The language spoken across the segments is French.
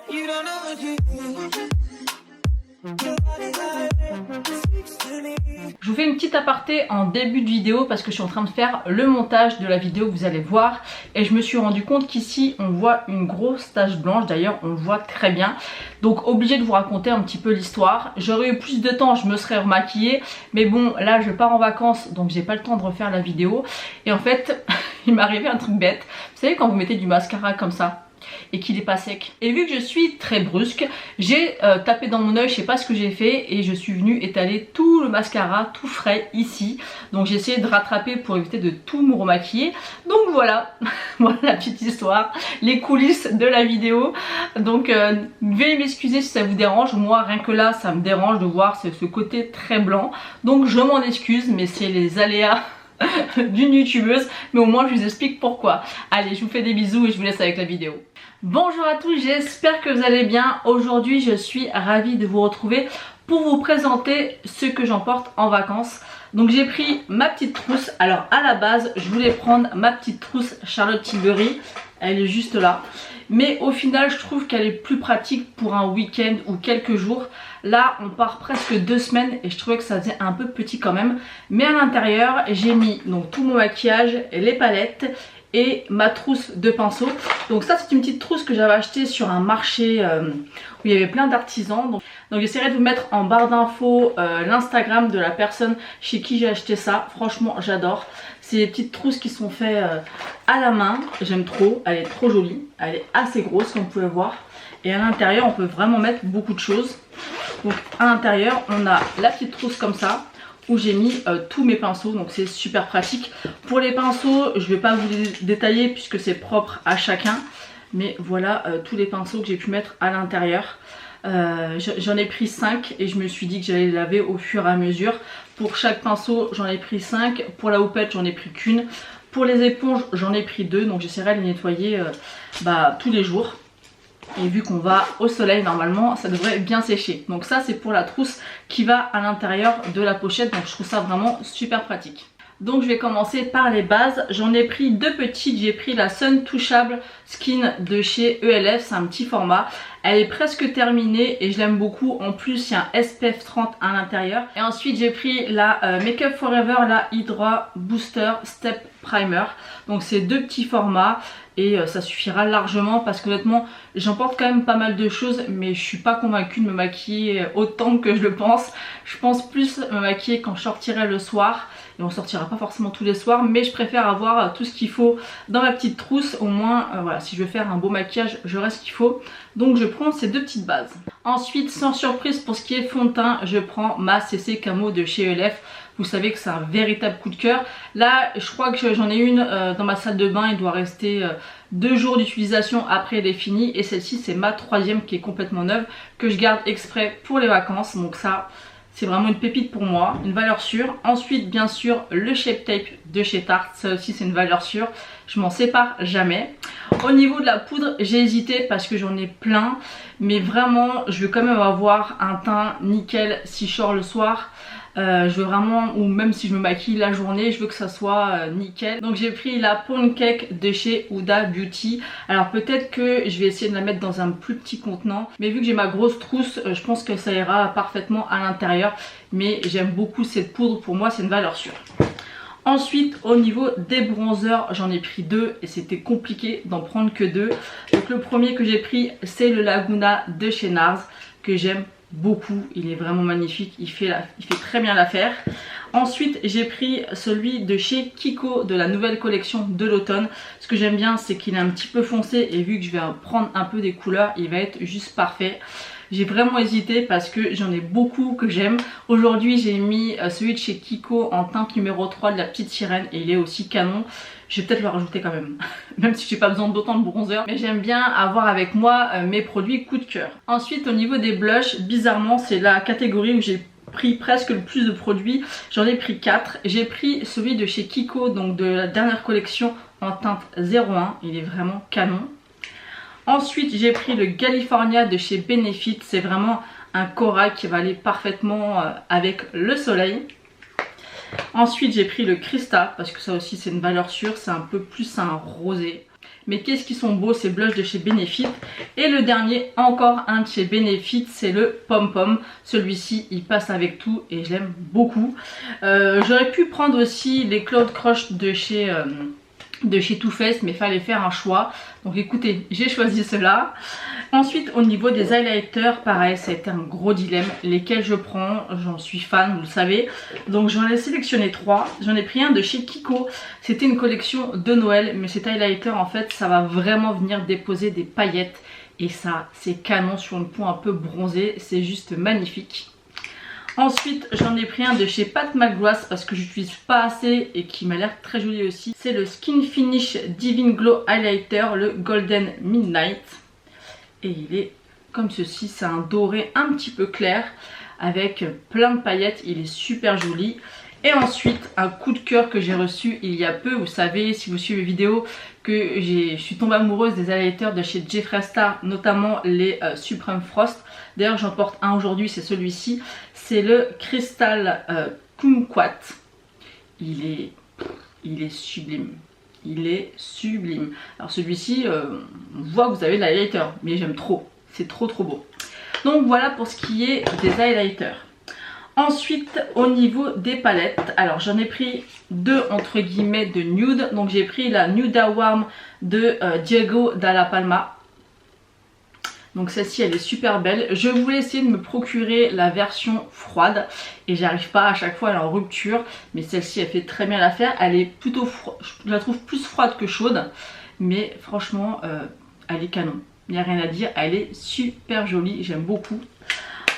Je vous fais une petite aparté en début de vidéo parce que je suis en train de faire le montage de la vidéo que vous allez voir et je me suis rendu compte qu'ici on voit une grosse tache blanche, d'ailleurs on le voit très bien, donc obligé de vous raconter un petit peu l'histoire. J'aurais eu plus de temps, je me serais remaquillée, mais bon là je pars en vacances donc j'ai pas le temps de refaire la vidéo et en fait il m'est arrivé un truc bête. Vous savez quand vous mettez du mascara comme ça et qu'il est pas sec, et vu que je suis très brusque, j'ai tapé dans mon oeil, je sais pas ce que j'ai fait, et je suis venue étaler tout le mascara tout frais ici, donc j'ai essayé de rattraper pour éviter de tout me remaquiller. Donc voilà, voilà la petite histoire, les coulisses de la vidéo. Donc veuillez m'excuser si ça vous dérange, moi rien que là ça me dérange de voir ce côté très blanc, donc je m'en excuse, mais c'est les aléas d'une youtubeuse, mais au moins je vous explique pourquoi. Allez, je vous fais des bisous et je vous laisse avec la vidéo. Bonjour à tous, j'espère que vous allez bien. Aujourd'hui je suis ravie de vous retrouver pour vous présenter ce que j'emporte en vacances. Donc j'ai pris ma petite trousse. Alors à la base je voulais prendre ma petite trousse Charlotte Tilbury, elle est juste là, mais au final je trouve qu'elle est plus pratique pour un week-end ou quelques jours. Là on part presque 2 semaines et je trouvais que ça faisait un peu petit quand même. Mais à l'intérieur j'ai mis donc tout mon maquillage, les palettes et ma trousse de pinceau. Donc ça c'est une petite trousse que j'avais achetée sur un marché où il y avait plein d'artisans. Donc j'essaierai de vous mettre en barre d'infos l'Instagram de la personne chez qui j'ai acheté ça. Franchement j'adore. C'est des petites trousses qui sont faites à la main. J'aime trop, elle est trop jolie. Elle est assez grosse comme vous pouvez voir. Et à l'intérieur on peut vraiment mettre beaucoup de choses. Donc à l'intérieur on a la petite trousse comme ça, où j'ai mis tous mes pinceaux, donc c'est super pratique. Pour les pinceaux je vais pas vous les détailler puisque c'est propre à chacun, mais voilà tous les pinceaux que j'ai pu mettre à l'intérieur. J'en ai pris 5 et je me suis dit que j'allais les laver au fur et à mesure. Pour chaque pinceau j'en ai pris 5, pour la houppette j'en ai pris qu'une, pour les éponges j'en ai pris 2, donc j'essaierai de les nettoyer tous les jours. Et vu qu'on va au soleil normalement ça devrait bien sécher. Donc ça c'est pour la trousse qui va à l'intérieur de la pochette, donc je trouve ça vraiment super pratique. Donc je vais commencer par les bases. J'en ai pris 2 petites. J'ai pris la Sun Touchable Skin de chez ELF, c'est un petit format. Elle est presque terminée et je l'aime beaucoup. En plus il y a un SPF 30 à l'intérieur. Et ensuite j'ai pris la Make Up Forever, la Hydra Booster Step Primer. Donc c'est 2 petits formats et ça suffira largement parce qu'honnêtement j'emporte quand même pas mal de choses, mais je suis pas convaincue de me maquiller autant que je le pense. Je pense plus me maquiller quand je sortirai le soir, et on sortira pas forcément tous les soirs, mais je préfère avoir tout ce qu'il faut dans ma petite trousse. Au moins voilà, si je veux faire un beau maquillage j'aurai ce qu'il faut. Donc je prends ces 2 petites bases. Ensuite sans surprise pour ce qui est fond de teint, je prends ma CC Camo de chez ELF. Vous savez que c'est un véritable coup de cœur. Là je crois que j'en ai une dans ma salle de bain, il doit rester 2 jours d'utilisation, après elle est finie. Et celle-ci c'est ma 3e qui est complètement neuve, que je garde exprès pour les vacances. Donc ça c'est vraiment une pépite pour moi, une valeur sûre. Ensuite bien sûr le Shape Tape de chez Tarte, ça aussi c'est une valeur sûre, je m'en sépare jamais. Au niveau de la poudre j'ai hésité parce que j'en ai plein, mais vraiment je veux quand même avoir un teint nickel si je sors le soir. Je veux vraiment, ou même si je me maquille la journée, je veux que ça soit nickel. Donc j'ai pris la Pound Cake de chez Huda Beauty. Alors peut-être que je vais essayer de la mettre dans un plus petit contenant, mais vu que j'ai ma grosse trousse, je pense que ça ira parfaitement à l'intérieur. Mais j'aime beaucoup cette poudre, pour moi c'est une valeur sûre. Ensuite au niveau des bronzers j'en ai pris 2 et c'était compliqué d'en prendre que 2. Donc le premier que j'ai pris c'est le Laguna de chez NARS, que j'aime beaucoup, il est vraiment magnifique, il fait très bien l'affaire. Ensuite j'ai pris celui de chez Kiko de la nouvelle collection de l'automne. Ce que j'aime bien c'est qu'il est un petit peu foncé et vu que je vais prendre un peu des couleurs il va être juste parfait. J'ai vraiment hésité parce que j'en ai beaucoup que j'aime. Aujourd'hui j'ai mis celui de chez Kiko en teinte numéro 3 de la petite sirène et il est aussi canon. Je vais peut-être le rajouter quand même, même si j'ai pas besoin d'autant de bronzer. Mais j'aime bien avoir avec moi mes produits coup de cœur. Ensuite au niveau des blushs, bizarrement c'est la catégorie où j'ai pris presque le plus de produits. J'en ai pris 4. J'ai pris celui de chez Kiko, donc de la dernière collection en teinte 01. Il est vraiment canon. Ensuite j'ai pris le California de chez Benefit. C'est vraiment un corail qui va aller parfaitement avec le soleil. Ensuite j'ai pris le Crista parce que ça aussi c'est une valeur sûre, c'est un peu plus un rosé. Mais qu'est-ce qu'ils sont beaux ces blushs de chez Benefit. Et le dernier, encore un de chez Benefit, c'est le Pom Pom. Celui-ci, il passe avec tout et je l'aime beaucoup. J'aurais pu prendre aussi les Cloud Crush de chez Too Faced, mais il fallait faire un choix. Donc écoutez, j'ai choisi cela. Ensuite, au niveau des highlighters, pareil, ça a été un gros dilemme. Lesquels je prends, j'en suis fan, vous le savez. Donc j'en ai sélectionné 3. J'en ai pris un de chez Kiko. C'était une collection de Noël, mais cet highlighter, en fait, ça va vraiment venir déposer des paillettes. Et ça, c'est canon sur une peau un peu bronzée. C'est juste magnifique. Ensuite, j'en ai pris un de chez Pat McGrath parce que j'utilise pas assez et qui m'a l'air très joli aussi. C'est le Skin Finish Divine Glow Highlighter, le Golden Midnight. Et il est comme ceci, c'est un doré un petit peu clair avec plein de paillettes, il est super joli. Et ensuite, un coup de cœur que j'ai reçu il y a peu, vous savez, si vous suivez les vidéos, que je suis tombée amoureuse des highlighters de chez Jeffree Star, notamment les Supreme Frost. D'ailleurs, j'en porte un aujourd'hui, c'est celui-ci. C'est le Crystal Kumquat. Il est sublime. Il est sublime. Alors celui-ci, on voit que vous avez de l'highlighter, mais j'aime trop. C'est trop beau. Donc voilà pour ce qui est des highlighters. Ensuite, au niveau des palettes, alors j'en ai pris deux entre guillemets de nude. Donc j'ai pris la Nuda Warm de Diego Dalla Palma. Donc celle-ci elle est super belle. Je voulais essayer de me procurer la version froide et j'arrive pas, à chaque fois elle est en rupture. Mais celle-ci elle fait très bien l'affaire. Elle est plutôt froide, je la trouve plus froide que chaude. Mais franchement elle est canon. Il n'y a rien à dire, elle est super jolie, j'aime beaucoup.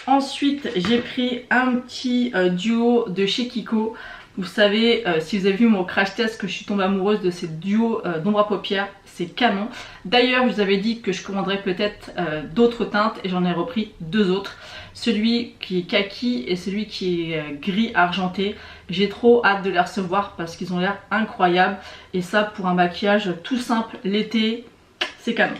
Ensuite j'ai pris un petit duo de chez Kiko. Vous savez, si vous avez vu mon crash test, que je suis tombée amoureuse de ces duos d'ombre à paupières, c'est canon. D'ailleurs, je vous avais dit que je commanderais peut-être d'autres teintes et j'en ai repris deux autres. Celui qui est kaki et celui qui est gris argenté. J'ai trop hâte de les recevoir parce qu'ils ont l'air incroyables. Et ça, pour un maquillage tout simple l'été, c'est canon.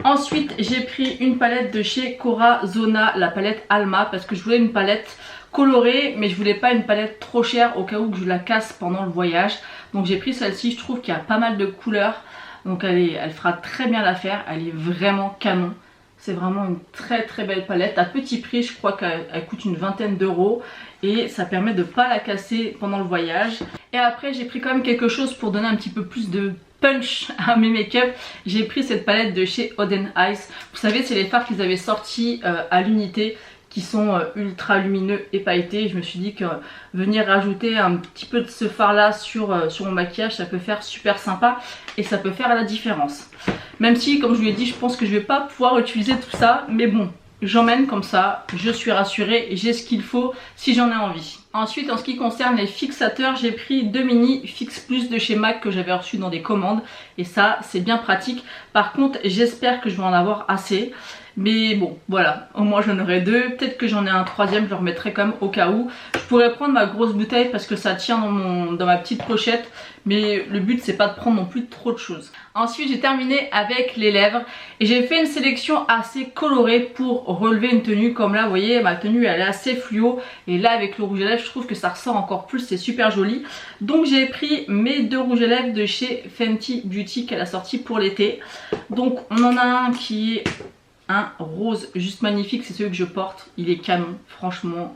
Ensuite, j'ai pris une palette de chez Corazona, la palette Alma, parce que je voulais une palette colorée, mais je voulais pas une palette trop chère au cas où que je la casse pendant le voyage. Donc j'ai pris celle-ci, je trouve qu'il y a pas mal de couleurs, donc elle fera très bien l'affaire, elle est vraiment canon. C'est vraiment une très belle palette, à petit prix, je crois qu'elle coûte une vingtaine d'euros et ça permet de pas la casser pendant le voyage. Et après j'ai pris quand même quelque chose pour donner un petit peu plus de punch à mes make-up. J'ai pris cette palette de chez Oden Eyes. Vous savez, c'est les fards qu'ils avaient sortis à l'unité, qui sont ultra lumineux et pailletés. Je me suis dit que venir rajouter un petit peu de ce fard là sur mon maquillage, ça peut faire super sympa et ça peut faire la différence. Même si, comme je vous l'ai dit, je pense que je vais pas pouvoir utiliser tout ça, mais bon, j'emmène comme ça, je suis rassurée, j'ai ce qu'il faut si j'en ai envie. Ensuite, en ce qui concerne les fixateurs, j'ai pris deux mini Fix Plus de chez MAC que j'avais reçu dans des commandes et ça c'est bien pratique. Par contre, j'espère que je vais en avoir assez. Mais bon, voilà, au moins j'en aurai deux. Peut-être que j'en ai un troisième, je le remettrai quand même au cas où. Je pourrais prendre ma grosse bouteille parce que ça tient dans ma petite pochette. Mais le but c'est pas de prendre non plus trop de choses. Ensuite j'ai terminé avec les lèvres. Et j'ai fait une sélection assez colorée pour relever une tenue. Comme là vous voyez ma tenue elle est assez fluo. Et là avec le rouge à lèvres je trouve que ça ressort encore plus, c'est super joli. Donc j'ai pris mes deux rouges à lèvres de chez Fenty Beauty qu'elle a sorti pour l'été. Donc on en a un qui est un rose juste magnifique, c'est celui que je porte, il est canon, franchement.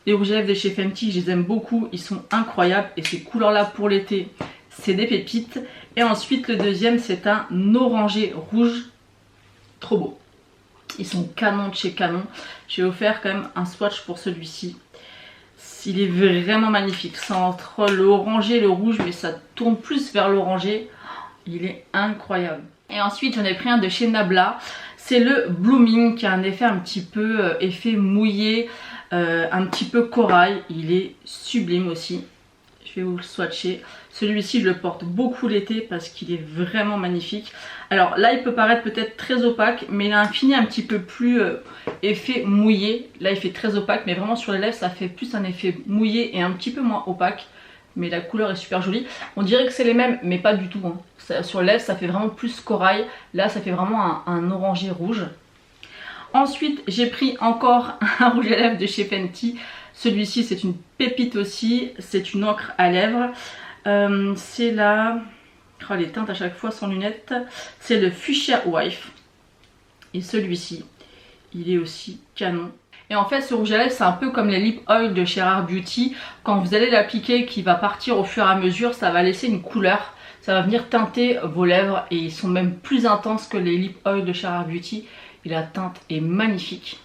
Les rouges à lèvres de chez Fenty, je les aime beaucoup, ils sont incroyables et ces couleurs là pour l'été, c'est des pépites. Et ensuite le deuxième c'est un orangé rouge, trop beau. Ils sont canons de chez Canon. J'ai offert quand même un swatch pour celui-ci. Il est vraiment magnifique, c'est entre le orangé et le rouge, mais ça tourne plus vers l'orangé. Il est incroyable. Et ensuite j'en ai pris un de chez Nabla. C'est le Blooming qui a un effet un petit peu effet mouillé, un petit peu corail. Il est sublime aussi. Je vais vous le swatcher. Celui-ci je le porte beaucoup l'été parce qu'il est vraiment magnifique. Alors là il peut paraître peut-être très opaque, mais il a un fini un petit peu plus effet mouillé. Là il fait très opaque, mais vraiment sur les lèvres ça fait plus un effet mouillé et un petit peu moins opaque. Mais la couleur est super jolie. On dirait que c'est les mêmes, mais pas du tout. Hein. Sur les lèvres, ça fait vraiment plus corail. Là, ça fait vraiment un orangé rouge. Ensuite, j'ai pris encore un rouge à lèvres de chez Fenty. Celui-ci, c'est une pépite aussi. C'est une encre à lèvres. C'est la Oh, les teintes à chaque fois sans lunettes. C'est le Fuchsia Wife. Et celui-ci, il est aussi canon. Et en fait, ce rouge à lèvres, c'est un peu comme les lip oil de chez Rare Beauty. Quand vous allez l'appliquer, qui va partir au fur et à mesure, ça va laisser une couleur. Ça va venir teinter vos lèvres et ils sont même plus intenses que les lip oil de chez Rare Beauty. Et la teinte est magnifique.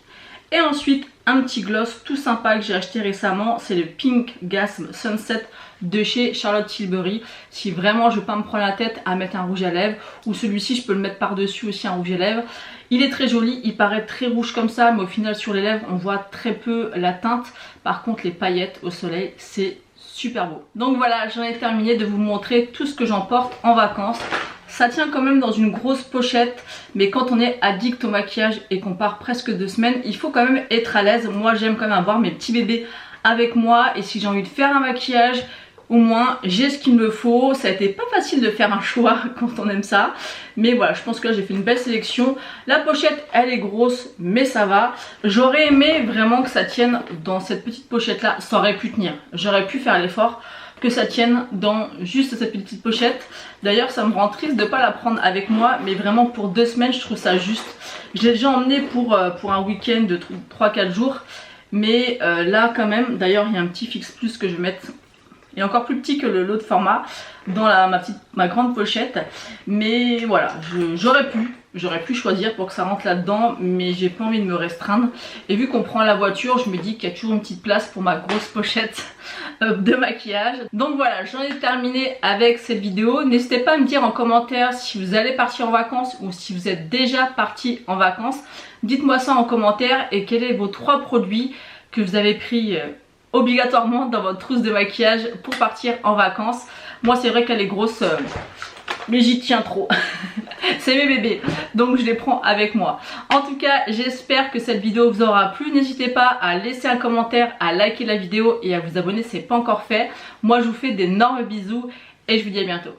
Et ensuite, un petit gloss tout sympa que j'ai acheté récemment, c'est le Pink Gasm Sunset de chez Charlotte Tilbury. Si vraiment je veux pas me prendre la tête à mettre un rouge à lèvres, ou celui-ci je peux le mettre par dessus aussi, un rouge à lèvres. Il est très joli, il paraît très rouge comme ça, mais au final sur les lèvres on voit très peu la teinte. Par contre les paillettes au soleil, c'est super beau. Donc voilà, j'en ai terminé de vous montrer tout ce que j'emporte en vacances. Ça tient quand même dans une grosse pochette, mais quand on est addict au maquillage et qu'on part presque 2 semaines, il faut quand même être à l'aise. Moi j'aime quand même avoir mes petits bébés avec moi, et si j'ai envie de faire un maquillage, au moins j'ai ce qu'il me faut. Ça a été pas facile de faire un choix quand on aime ça, mais voilà, je pense que là j'ai fait une belle sélection. La pochette elle est grosse, mais ça va. J'aurais aimé vraiment que ça tienne dans cette petite pochette là, ça aurait pu tenir, j'aurais pu faire l'effort que ça tienne dans juste cette petite pochette. D'ailleurs ça me rend triste de ne pas la prendre avec moi, mais vraiment pour 2 semaines je trouve ça juste. Je l'ai déjà emmené pour un week-end de 3-4 jours, mais là quand même, d'ailleurs il y a un petit fixe plus que je vais mettre, et encore plus petit que l'autre format, dans ma grande pochette. Mais voilà, j'aurais pu choisir pour que ça rentre là-dedans, mais j'ai pas envie de me restreindre. Et vu qu'on prend la voiture, je me dis qu'il y a toujours une petite place pour ma grosse pochette de maquillage. Donc voilà, j'en ai terminé avec cette vidéo. N'hésitez pas à me dire en commentaire si vous allez partir en vacances ou si vous êtes déjà parti en vacances. Dites-moi ça en commentaire, et quels sont vos 3 produits que vous avez pris obligatoirement dans votre trousse de maquillage pour partir en vacances. Moi c'est vrai qu'elle est grosse, mais j'y tiens trop. C'est mes bébés, donc je les prends avec moi. En tout cas, j'espère que cette vidéo vous aura plu. N'hésitez pas à laisser un commentaire, à liker la vidéo et à vous abonner si ce n'est pas encore fait. Moi je vous fais d'énormes bisous et je vous dis à bientôt.